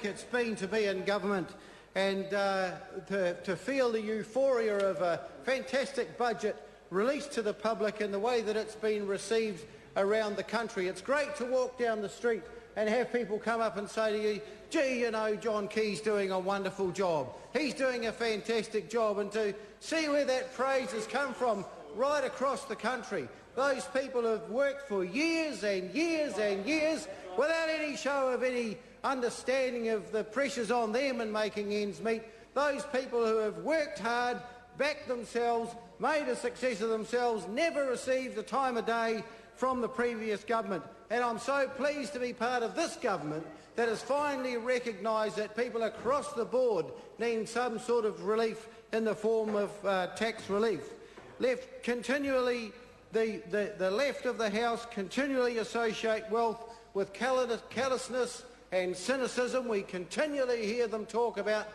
it's been to be in government and to feel the euphoria of a fantastic budget released to the public in the way that it's been received around the country. It's great to walk down the street and have people come up and say to you, gee, you know, John Key's doing a wonderful job. He's doing a fantastic job. And to see where that praise has come from right across the country. Those people have worked for years and years and years without any show of any understanding of the pressures on them in making ends meet. Those people who have worked hard, backed themselves, made a success of themselves, never received a time of day from the previous government. And I'm so pleased to be part of this government that has finally recognised that people across the board need some sort of relief in the form of tax relief. The left of the House continually associate wealth with callousness and cynicism. We continually hear them talk about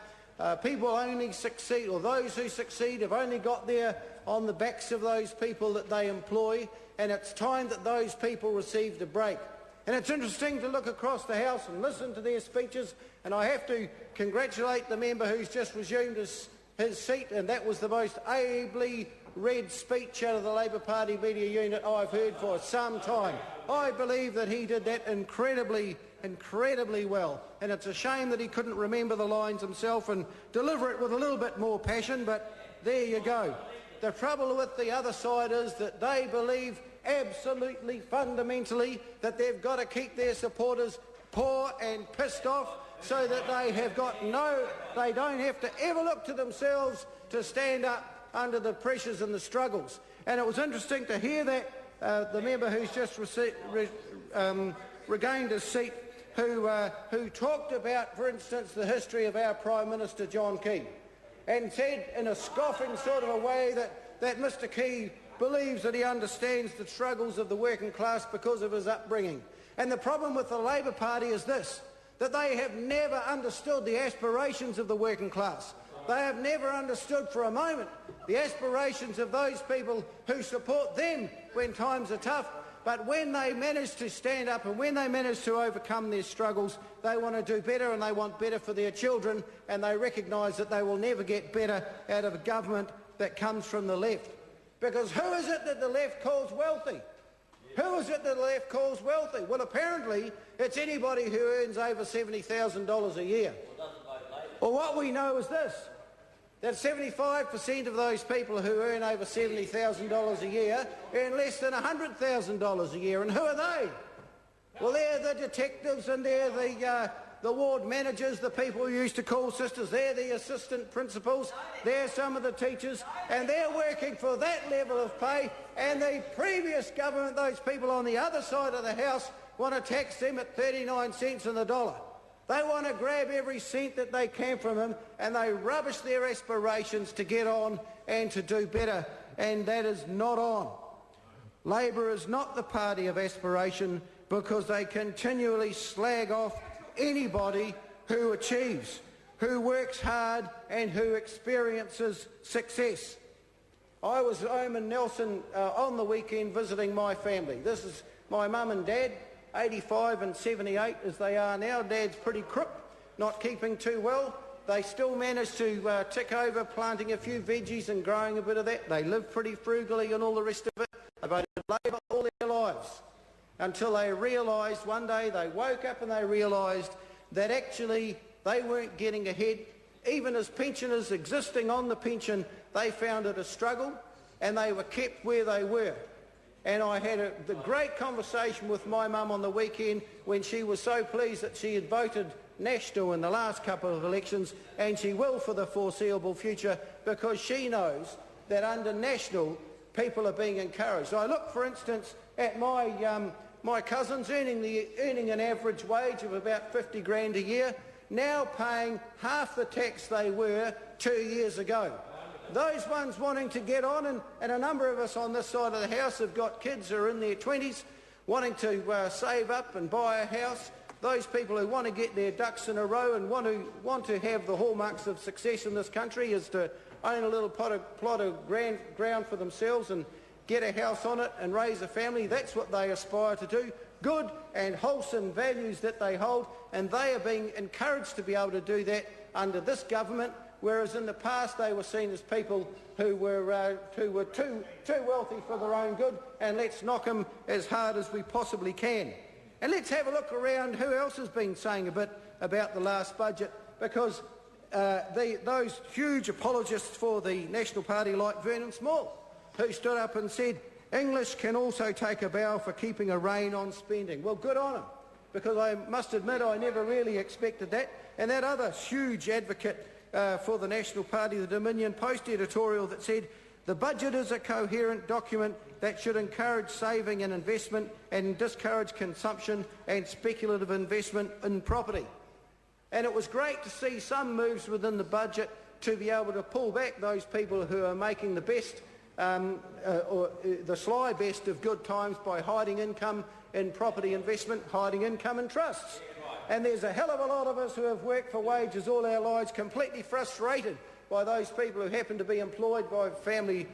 people only succeed, or those who succeed have only got there on the backs of those people that they employ, and it's time that those people received a break. And it's interesting to look across the House and listen to their speeches, and I have to congratulate the member who's just resumed his seat, and that was the most ably read speech out of the Labor Party media unit I've heard for some time. I believe that he did that incredibly well, and it's a shame that he couldn't remember the lines himself and deliver it with a little bit more passion, but there you go. The trouble with the other side is that they believe absolutely fundamentally that they've got to keep their supporters poor and pissed off so that they don't have to ever look to themselves to stand up under the pressures and the struggles. And it was interesting to hear that the member who's just regained his seat, who talked about, for instance, the history of our Prime Minister John Key, and said in a scoffing sort of a way that Mr Key believes that he understands the struggles of the working class because of his upbringing. And the problem with the Labor Party is this, that they have never understood the aspirations of the working class. They have never understood for a moment the aspirations of those people who support them when times are tough. But when they manage to stand up and when they manage to overcome their struggles, they want to do better, and they want better for their children, and they recognise that they will never get better out of a government that comes from the left. Because who is it that the left calls wealthy? Who is it that the left calls wealthy? Well, apparently it's anybody who earns over $70,000 a year. Well, what we know is this, that 75% of those people who earn over $70,000 a year earn less than $100,000 a year. And who are they? Well, they're the detectives, and they're the ward managers, the people who used to call sisters. They're the assistant principals. They're some of the teachers, and they're working for that level of pay. And the previous government, those people on the other side of the House, want to tax them at 39 cents on the dollar. They want to grab every cent that they can from them, and they rubbish their aspirations to get on and to do better, and that is not on. Labor is not the party of aspiration, because they continually slag off anybody who achieves, who works hard and who experiences success. I was home in Nelson on the weekend visiting my family. This is my mum and dad, 85 and 78 as they are now. Dad's pretty crook, not keeping too well. They still manage to tick over, planting a few veggies and growing a bit of that. They live pretty frugally and all the rest of it. They voted Labor all their lives, until they realised one day, they woke up and they realised that actually they weren't getting ahead. Even as pensioners existing on the pension, they found it a struggle, and they were kept where they were. And I had the great conversation with my mum on the weekend when she was so pleased that she had voted National in the last couple of elections, and she will for the foreseeable future, because she knows that under National people are being encouraged. I look, for instance, at my cousins earning an average wage of about 50 grand a year, now paying half the tax they were 2 years ago. Those ones wanting to get on, and a number of us on this side of the House have got kids who are in their 20s wanting to save up and buy a house. Those people who want to get their ducks in a row and want to have the hallmarks of success in this country is to own a little plot of ground for themselves and get a house on it and raise a family. That's what they aspire to do. good and wholesome values that they hold, and they are being encouraged to be able to do that under this government, whereas in the past they were seen as people who were too wealthy for their own good, and let's knock them as hard as we possibly can. And let's have a look around who else has been saying a bit about the last budget, because those huge apologists for the National Party like Vernon Small, who stood up and said English can also take a bow for keeping a rein on spending. Well, good on him, because I must admit I never really expected that. And that other huge advocate for the National Party, the Dominion Post editorial that said the budget is a coherent document that should encourage saving and investment and discourage consumption and speculative investment in property. And it was great to see some moves within the budget to be able to pull back those people who are making the best or the sly best of good times by hiding income in property investment, hiding income in trusts. And there's a hell of a lot of us who have worked for wages all our lives, completely frustrated by those people who happen to be employed by family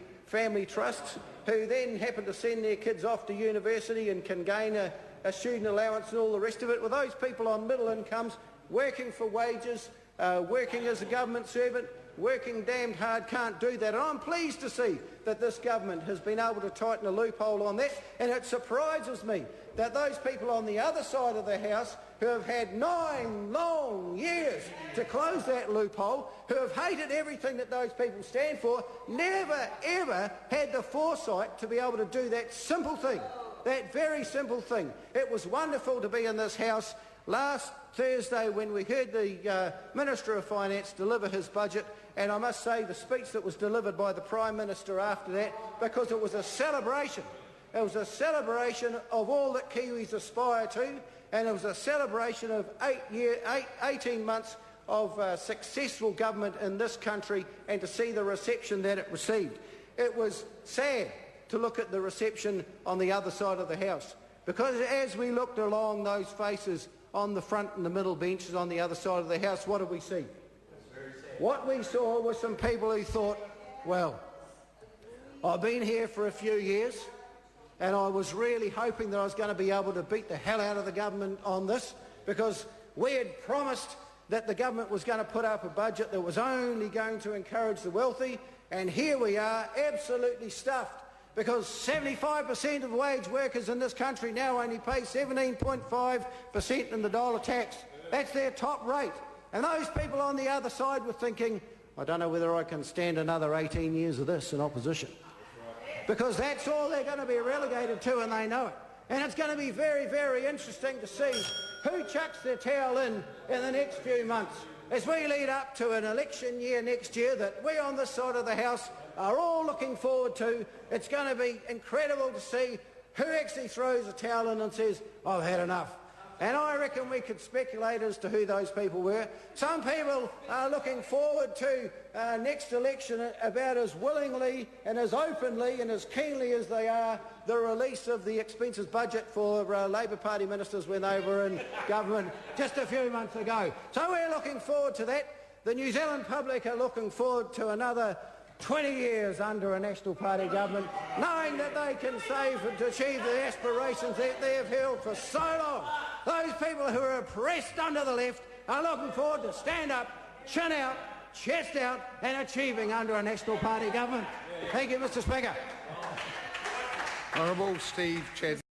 trusts, who then happen to send their kids off to university and can gain a student allowance and all the rest of it. With those people on middle incomes, working for wages, working as a government servant, working damned hard, can't do that. And I'm pleased to see that this government has been able to tighten a loophole on that, and it surprises me that those people on the other side of the House who have had 9 long years to close that loophole, who have hated everything that those people stand for, never ever had the foresight to be able to do that simple thing, that very simple thing. It was wonderful to be in this House last Thursday when we heard the Minister of Finance deliver his budget, and I must say the speech that was delivered by the Prime Minister after that, because it was a celebration. It was a celebration of all that Kiwis aspire to, and it was a celebration of 18 months of successful government in this country, and to see the reception that it received. It was sad to look at the reception on the other side of the House, because as we looked along those faces on the front and the middle benches on the other side of the House, what did we see? What we saw was some people who thought, well, I've been here for a few years, and I was really hoping that I was going to be able to beat the hell out of the government on this, because we had promised that the government was going to put up a budget that was only going to encourage the wealthy, and here we are, absolutely stuffed, because 75% of wage workers in this country now only pay 17.5% in the dollar tax. That's their top rate. And those people on the other side were thinking, I don't know whether I can stand another 18 years of this in opposition. Because that's all they're going to be relegated to, and they know it. And it's going to be very, very interesting to see who chucks their towel in the next few months, as we lead up to an election year next year that we on this side of the House are all looking forward to. It's going to be incredible to see who actually throws a towel in and says, I've had enough. And I reckon we could speculate as to who those people were. Some people are looking forward to next election about as willingly and as openly and as keenly as they are the release of the expenses budget for Labor Party ministers when they were in government just a few months ago. So we're looking forward to that. The New Zealand public are looking forward to another 20 years under a National Party government, knowing that they can save and achieve the aspirations that they have held for so long. Those people who are oppressed under the left are looking forward to stand up, chin out, chest out and achieving under a National Party government. Thank you, Mr Speaker. Honourable Steve Chad.